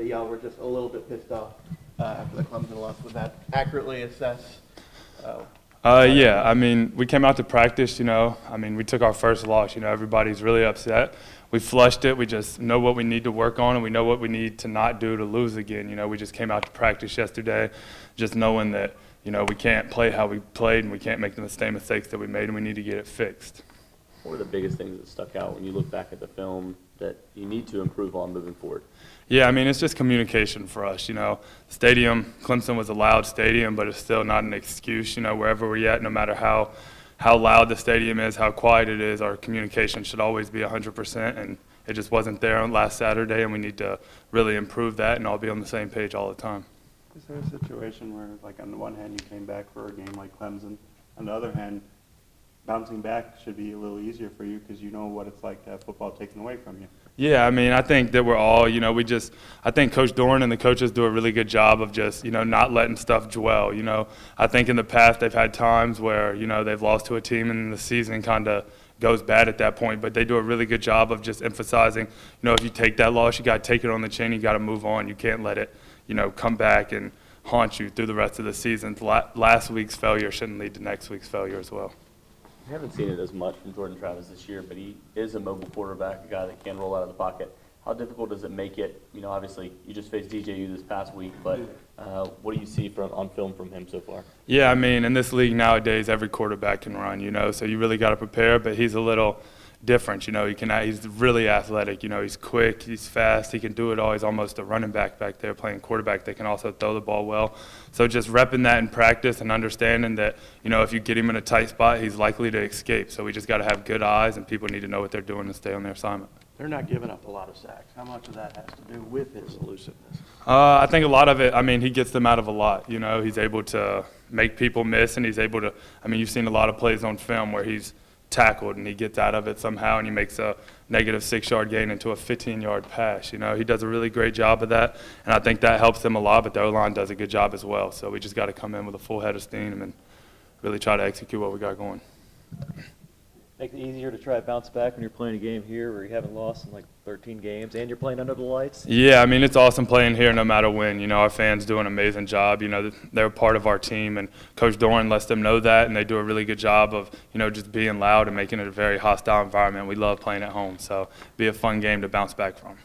y'all were just a little bit pissed off after the Clemson loss. Was that accurately assessed? Yeah, I mean, we came out to practice, we took our first loss, everybody's really upset. We flushed it, we just know what we need to work on, and we know what we need to not do to lose again. We just came out to practice yesterday just knowing that, we can't play how we played and we can't make the same mistakes that we made, and we need to get it fixed. What were the biggest things that stuck out when you look back at the film that you need to improve on moving forward? Yeah, it's just communication for us, Stadium, Clemson was a loud stadium, but it's still not an excuse, wherever we're at, no matter how loud the stadium is, how quiet it is, our communication should always be 100%, and it just wasn't there on last Saturday, and we need to really improve that and all be on the same page all the time. Is there a situation where, like, on the one hand, you came back for a game like Clemson, on the other hand, bouncing back should be a little easier for you because you know what it's like to have football taken away from you? Yeah, I think that we're all, I think Coach Doran and the coaches do a really good job of just, not letting stuff dwell, I think in the past they've had times where, they've lost to a team and the season kind of goes bad at that point, but they do a really good job of just emphasizing, if you take that loss, you got to take it on the chin, you got to move on. You can't let it, come back and haunt you through the rest of the season. Last week's failure shouldn't lead to next week's failure as well. We haven't seen it as much from Jordan Travis this year, but he is a mobile quarterback, a guy that can roll out of the pocket. How difficult does it make it? Obviously, you just faced DJU this past week, but what do you see on film from him so far? Yeah, in this league nowadays, every quarterback can run, so you really got to prepare, but he's a little different, he's really athletic, he's quick, he's fast, he can do it all. He's almost a running back there playing quarterback that can also throw the ball well. So just repping that in practice and understanding that, if you get him in a tight spot, he's likely to escape. So we just got to have good eyes, and people need to know what they're doing to stay on their assignment. They're not giving up a lot of sacks. How much of that has to do with his elusiveness? I think a lot of it, he gets them out of a lot. He's able to make people miss, and he's able to, you've seen a lot of plays on film where he's tackled and he gets out of it somehow and he makes a negative 6-yard gain into a 15-yard pass. He does a really great job of that, and I think that helps him a lot, but the O-line does a good job as well. So we just got to come in with a full head of steam and really try to execute what we got going. Make it easier to try to bounce back when you're playing a game here where you haven't lost in like 13 games and you're playing under the lights? Yeah, it's awesome playing here no matter when. Our fans do an amazing job. They're part of our team, and Coach Doran lets them know that, and they do a really good job of, just being loud and making it a very hostile environment. We love playing at home, so it'll be a fun game to bounce back from.